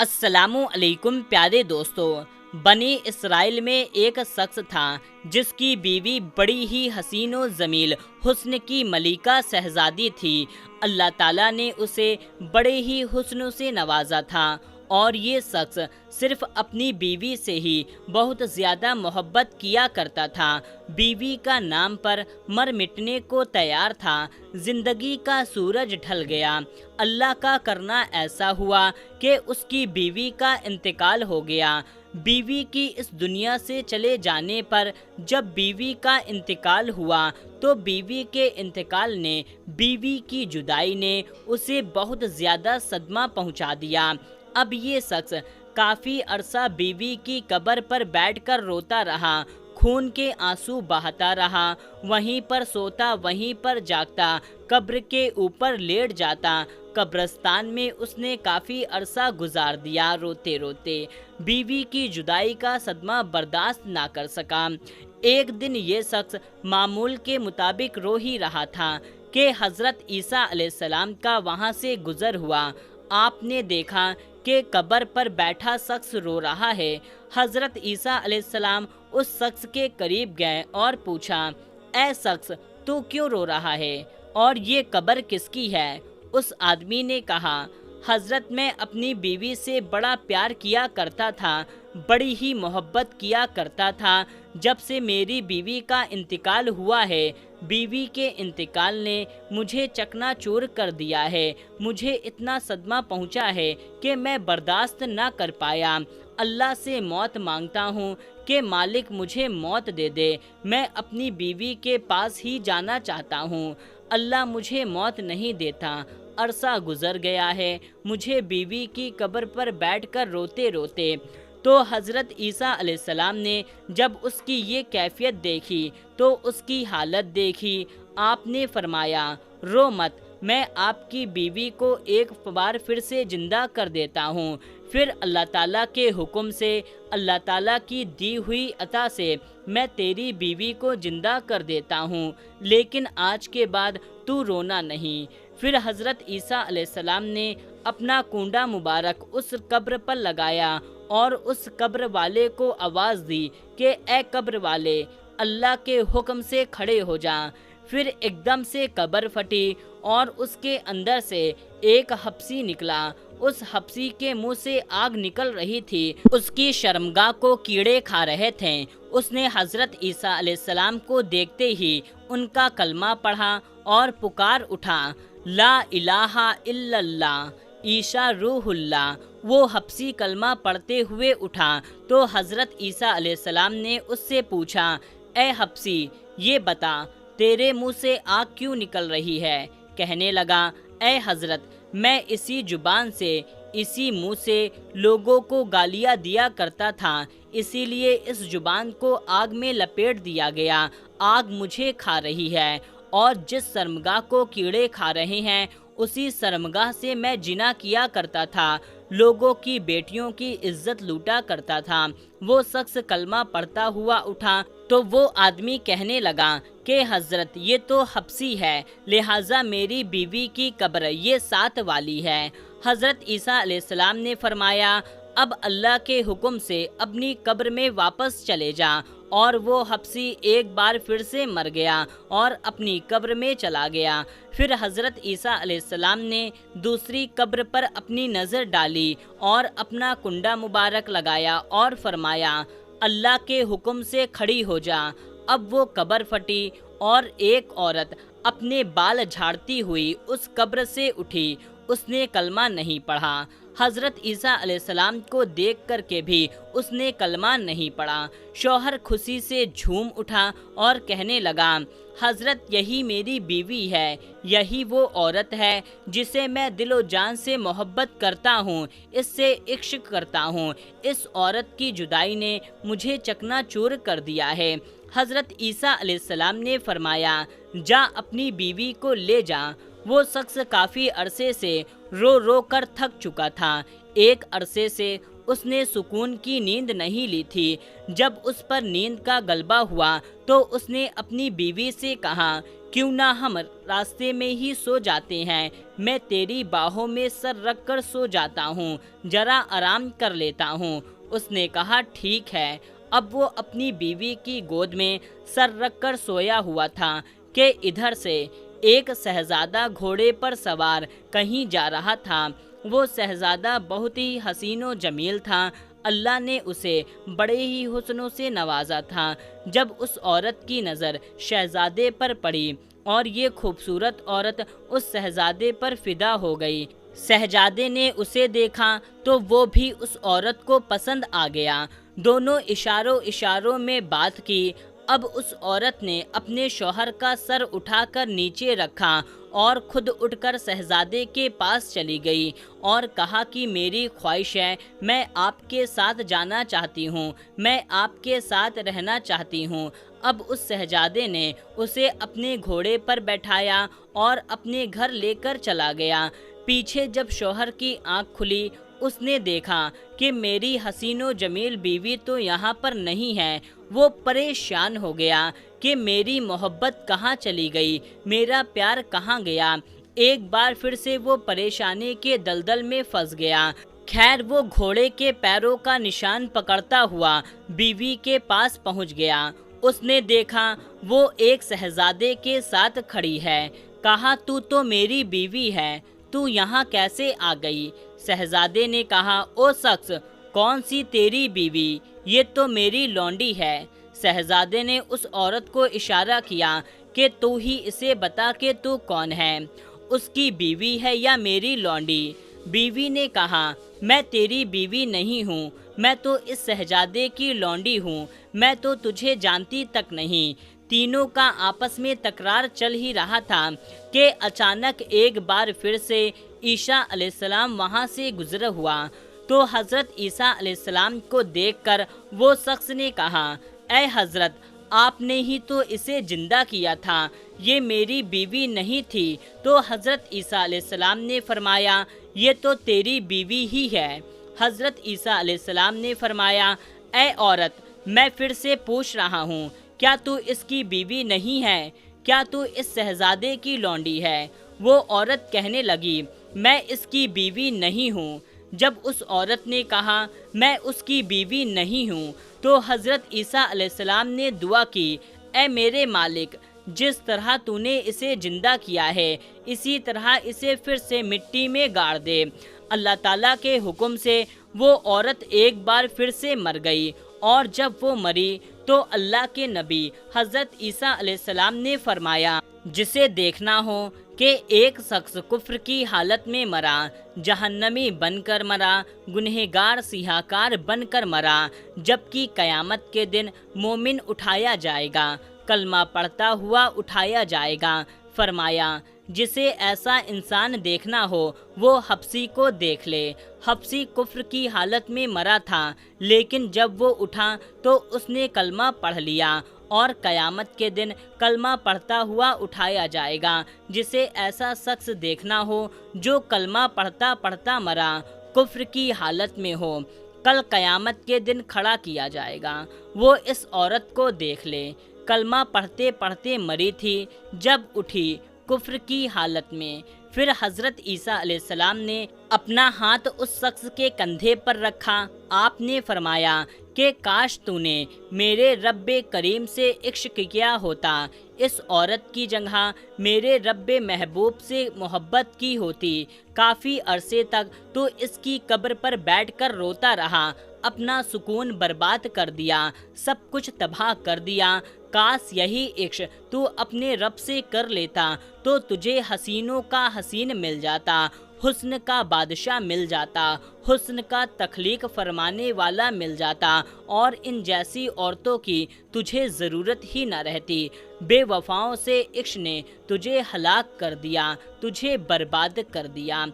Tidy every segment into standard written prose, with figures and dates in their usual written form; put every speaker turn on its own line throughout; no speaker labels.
अस्सलामु अलैकुम प्यारे दोस्तों। बनी इसराइल में एक शख्स था जिसकी बीवी बड़ी ही हसीन व जमील हुस्न की मलिका शहजादी थी। अल्लाह ताला ने उसे बड़े ही हुस्न से नवाजा था और ये शख्स सिर्फ अपनी बीवी से ही बहुत ज़्यादा मोहब्बत किया करता था। बीवी का नाम पर मर मिटने को तैयार था। ज़िंदगी का सूरज ढल गया। अल्लाह का करना ऐसा हुआ कि उसकी बीवी का इंतकाल हो गया। बीवी की इस दुनिया से चले जाने पर जब बीवी का इंतकाल हुआ तो बीवी के इंतकाल ने, बीवी की जुदाई ने उसे बहुत ज़्यादा सदमा पहुंचा दिया। अब ये शख्स काफ़ी अरसा बीवी की कब्र पर बैठकर रोता रहा, खून के आंसू बहाता रहा, वहीं पर सोता वहीं पर जागता, कब्र के ऊपर लेट जाता। कब्रिस्तान में उसने काफ़ी अरसा गुजार दिया रोते रोते। बीवी की जुदाई का सदमा बर्दाश्त ना कर सका। एक दिन ये शख्स मामूल के मुताबिक रो ही रहा था कि हज़रत ईसा अलैहिस्सलाम का वहाँ से गुज़र हुआ। आपने देखा कि कब्र पर बैठा शख्स रो रहा है। हज़रत ईसा अलैहिस्सलाम उस शख्स के करीब गए और पूछा, ऐ शख्स, तू क्यों रो रहा है और ये कब्र किसकी है? उस आदमी ने कहा, हज़रत, मैं अपनी बीवी से बड़ा प्यार किया करता था, बड़ी ही मोहब्बत किया करता था। जब से मेरी बीवी का इंतकाल हुआ है, बीवी के इंतकाल ने मुझे चकनाचूर कर दिया है। मुझे इतना सदमा पहुंचा है कि मैं बर्दाश्त ना कर पाया। अल्लाह से मौत मांगता हूँ कि मालिक मुझे मौत दे दे। मैं अपनी बीवी के पास ही जाना चाहता हूँ। अल्लाह मुझे मौत नहीं देता। अरसा गुज़र गया है मुझे बीवी की कब्र पर बैठकर रोते रोते। तो हज़रत ईसा अलैहिस्सलाम ने जब उसकी ये कैफियत देखी तो उसकी हालत देखी। आपने फरमाया, रो मत, मैं आपकी बीवी को एक बार फिर से ज़िंदा कर देता हूँ। फिर अल्लाह ताला के हुक्म से, अल्लाह ताला की दी हुई अता से मैं तेरी बीवी को ज़िंदा कर देता हूँ, लेकिन आज के बाद तू रोना नहीं। फिर हज़रत ईसा अलैहिस्सलाम ने अपना कूंडा मुबारक उस कब्र पर लगाया और उस कब्र वाले को आवाज़ दी कि ए कब्र वाले, अल्लाह के हुक्म से खड़े हो जा। फिर एकदम से कब्र फटी और उसके अंदर से एक हब्सी निकला। उस हब्सी के मुंह से आग निकल रही थी। उसकी शर्मगाह को कीड़े खा रहे थे। उसने हज़रत ईसा अलैहिस्सलाम को देखते ही उनका कलमा पढ़ा और पुकार उठा, ला इलाहा इल्लल्लाह ईसा रूहुल्लाह। वो हब्सी कलमा पढ़ते हुए उठा तो हज़रत ईसा अलैहिस्सलाम ने उससे पूछा, ए हब्सी, ये बता, तेरे मुंह से आग क्यों निकल रही है? कहने लगा, ए हज़रत, मैं इसी जुबान से, इसी मुंह से लोगों को गालियाँ दिया करता था, इसीलिए इस जुबान को आग में लपेट दिया गया। आग मुझे खा रही है और जिस शर्मगाह को कीड़े खा रहे हैं उसी शर्मगाह से मैं जिना किया करता था, लोगों की बेटियों की इज्जत लूटा करता था। वो शख्स कलमा पढ़ता हुआ उठा तो वो आदमी कहने लगा कि हज़रत, ये तो हब्सी है, लिहाजा मेरी बीवी की कब्र ये साथ वाली है। हज़रत ईसा अलैहिस्सलाम ने फरमाया, अब अल्लाह के हुक्म से अपनी कब्र में वापस चले जा। और वो हब्सी एक बार फिर से मर गया और अपनी कब्र में चला गया। फिर हज़रत ईसा अलैहिस्सलाम ने दूसरी कब्र पर अपनी नज़र डाली और अपना कुंडा मुबारक लगाया और फरमाया, अल्लाह के हुक्म से खड़ी हो जा। अब वो कब्र फटी और एक औरत अपने बाल झाड़ती हुई उस कब्र से उठी। उसने कलमा नहीं पढ़ा। हज़रत ईसा अलैहिस्सलाम को देख कर के भी उसने कलमा नहीं पढ़ा। शौहर खुशी से झूम उठा और कहने लगा, हज़रत, यही मेरी बीवी है, यही वो औरत है जिसे मैं दिलो जान से मोहब्बत करता हूँ, इससे इश्क करता हूँ। इस औरत की जुदाई ने मुझे चकनाचूर कर दिया है। हज़रत ईसा अलैहिस्सलाम ने फरमाया, जा अपनी बीवी को ले जा। वो शख्स काफ़ी अरसे से रो रो कर थक चुका था, ایک عرصے سے اس نے سکون کی نیند نہیں لی تھی۔ جب اس پر نیند کا غلبہ ہوا تو اس نے اپنی بیوی سے کہا، کیوں نہ ہم راستے میں ہی سو جاتے ہیں، میں تیری باہوں میں سر رکھ کر سو جاتا ہوں، ذرا آرام کر لیتا ہوں۔ اس نے کہا ٹھیک ہے۔ اب وہ اپنی بیوی کی گود میں سر رکھ کر سویا ہوا تھا کہ ادھر سے ایک شہزادہ گھوڑے پر سوار کہیں جا رہا تھا۔ وہ شہزادہ بہت ہی حسین و جمیل تھا۔ اللہ نے اسے بڑے ہی حسنوں سے نوازا تھا۔ جب اس عورت کی نظر شہزادے پر پڑی اور یہ خوبصورت عورت اس شہزادے پر فدا ہو گئی۔ شہزادے نے اسے دیکھا تو وہ بھی اس عورت کو پسند آ گیا۔ دونوں اشاروں میں بات کی۔ اب اس عورت نے اپنے شوہر کا سر اٹھا کر نیچے رکھا اور خود اٹھ کر شہزادے کے پاس چلی گئی اور کہا کہ میری خواہش ہے، میں آپ کے ساتھ جانا چاہتی ہوں، میں آپ کے ساتھ رہنا چاہتی ہوں۔ اب اس شہزادے نے اسے اپنے گھوڑے پر بیٹھایا اور اپنے گھر لے کر چلا گیا۔ پیچھے جب شوہر کی آنکھ کھلی، اس نے دیکھا کہ میری حسین و جمیل بیوی تو یہاں پر نہیں ہے۔ وہ پریشان ہو گیا کہ میری محبت کہاں چلی گئی، میرا پیار کہاں گیا۔ ایک بار پھر سے وہ پریشانی کے دلدل میں پھنس گیا۔ خیر وہ گھوڑے کے پیروں کا نشان پکڑتا ہوا بیوی کے پاس پہنچ گیا۔ اس نے دیکھا وہ ایک شہزادے کے ساتھ کھڑی ہے۔ کہا تو میری بیوی ہے، تو یہاں کیسے آ گئی؟ شہزادے نے کہا او شخص، کون سی تیری بیوی؟ یہ تو میری لونڈی ہے۔ شہزادے نے اس عورت کو اشارہ کیا کہ تو ہی اسے بتا کہ تو کون ہے، اس کی بیوی ہے یا میری لونڈی؟ بیوی نے کہا میں تیری بیوی نہیں ہوں، میں تو اس شہزادے کی لونڈی ہوں، میں تو تجھے جانتی تک نہیں۔ تینوں کا آپس میں تکرار چل ہی رہا تھا کہ اچانک ایک بار پھر سے عیسیٰ علیہ السلام وہاں سے گزر ہوا تو حضرت عیسیٰ علیہ السلام کو دیکھ کر وہ شخص نے کہا، اے حضرت، آپ نے ہی تو اسے زندہ کیا تھا، یہ میری بیوی نہیں تھی۔ تو حضرت عیسیٰ علیہ السلام نے فرمایا یہ تو تیری بیوی ہی ہے۔ حضرت عیسیٰ علیہ السلام نے فرمایا اے عورت، میں پھر سے پوچھ رہا ہوں، کیا تو اس کی بیوی نہیں ہے؟ کیا تو اس شہزادے کی لونڈی ہے؟ وہ عورت کہنے لگی میں اس کی بیوی نہیں ہوں۔ جب اس عورت نے کہا میں اس کی بیوی نہیں ہوں تو حضرت عیسیٰ علیہ السلام نے دعا کی، اے میرے مالک، جس طرح تو نے اسے زندہ کیا ہے اسی طرح اسے پھر سے مٹی میں گاڑ دے۔ اللہ تعالیٰ کے حکم سے وہ عورت ایک بار پھر سے مر گئی، اور جب وہ مری تو اللہ کے نبی حضرت عیسیٰ علیہ السلام نے فرمایا جسے دیکھنا ہو کہ ایک شخص کفر کی حالت میں مرا، جہنمی بن کر مرا، گنہگار سیاہکار بن کر مرا، جبکہ قیامت کے دن مومن اٹھایا جائے گا، کلمہ پڑھتا ہوا اٹھایا جائے گا۔ فرمایا جسے ایسا انسان دیکھنا ہو وہ حبشی کو دیکھ لے۔ حبشی کفر کی حالت میں مرا تھا، لیکن جب وہ اٹھا تو اس نے کلمہ پڑھ لیا، اور قیامت کے دن کلمہ پڑھتا ہوا اٹھایا جائے گا۔ جسے ایسا شخص دیکھنا ہو جو کلمہ پڑھتا پڑھتا مرا، کفر کی حالت میں ہو، کل قیامت کے دن کھڑا کیا جائے گا، وہ اس عورت کو دیکھ لے۔ کلمہ پڑھتے پڑھتے مری تھی، جب اٹھی کفر کی حالت میں۔ پھر حضرت عیسیٰ علیہ السلام نے اپنا ہاتھ اس شخص کے کندھے پر رکھا۔ آپ نے فرمایا کہ کاش تو نے میرے رب کریم سے عشق کیا ہوتا، اس عورت کی جگہ میرے رب محبوب سے محبت کی ہوتی۔ کافی عرصے تک تو اس کی قبر پر بیٹھ کر روتا رہا، اپنا سکون برباد کر دیا، سب کچھ تباہ کر دیا۔ کاش یہی عشق تو اپنے رب سے کر لیتا تو تجھے حسینوں کا حسین مل جاتا، حسن کا بادشاہ مل جاتا، حسن کا تخلیق فرمانے والا مل جاتا، اور ان جیسی عورتوں کی تجھے ضرورت ہی نہ رہتی۔ بے وفاؤں سے عشق نے تجھے ہلاک کر دیا، تجھے برباد کر دیا۔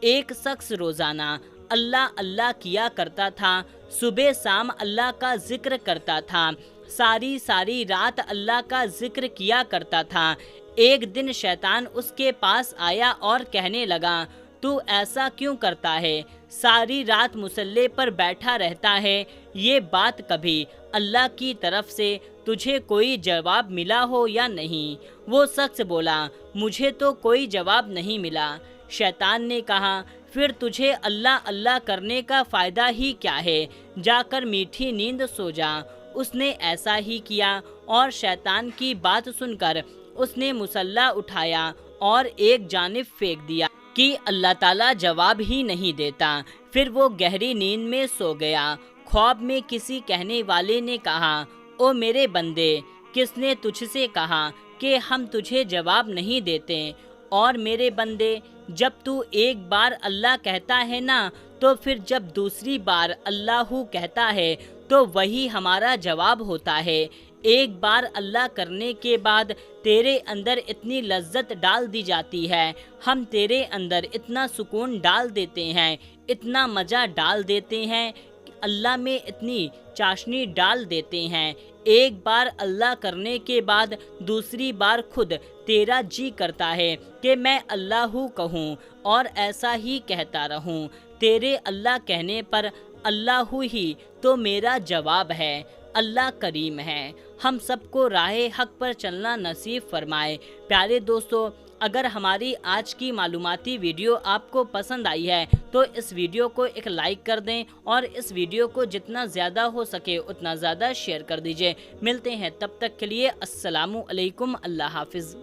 ایک شخص روزانہ اللہ اللہ کیا کرتا تھا، صبح شام اللہ کا ذکر کرتا تھا، ساری رات اللہ کا ذکر کیا کرتا تھا۔ ایک دن شیطان اس کے پاس آیا اور کہنے لگا تو ایسا کیوں کرتا ہے؟ सारी रात मुसल्ले पर बैठा रहता है, ये बात कभी अल्लाह की तरफ से तुझे कोई जवाब मिला हो या नहीं? वो शख्स बोला, मुझे तो कोई जवाब नहीं मिला। शैतान ने कहा, फिर तुझे अल्लाह अल्लाह करने का फ़ायदा ही क्या है, जाकर मीठी नींद सो जा। उसने ऐसा ही किया और शैतान की बात सुनकर उसने मुसल्ला उठाया और एक जानिब फेंक दिया कि अल्लाह ताला जवाब ही नहीं देता। फिर वो गहरी नींद में सो गया। ख्वाब में किसी कहने वाले ने कहा, ओ मेरे बंदे, किसने तुझसे कहा कि हम तुझे जवाब नहीं देते? और मेरे बंदे, जब तू एक बार अल्लाह कहता है ना, तो फिर जब दूसरी बार अल्लाहू कहता है तो वही हमारा जवाब होता है। एक बार अल्लाह करने के बाद तेरे अंदर इतनी लज्जत डाल दी जाती है, हम तेरे अंदर इतना सुकून डाल देते हैं, इतना मज़ा डाल देते हैं, अल्लाह में इतनी चाशनी डाल देते हैं। एक बार अल्लाह करने के बाद दूसरी बार खुद तेरा जी करता है कि मैं अल्लाहू कहूँ और ऐसा ही कहता रहूँ। तेरे अल्लाह कहने पर अल्लाहू ही तो मेरा जवाब है। अल्लाह करीम है, हम सबको राहे हक पर चलना नसीब फरमाए। प्यारे दोस्तों, अगर हमारी आज की मालूमाती वीडियो आपको पसंद आई है तो इस वीडियो को एक लाइक कर दें और इस वीडियो को जितना ज़्यादा हो सके उतना ज़्यादा शेयर कर दीजिए। मिलते हैं, तब तक के लिए अस्सलामु अलैकुम, अल्लाह हाफिज़।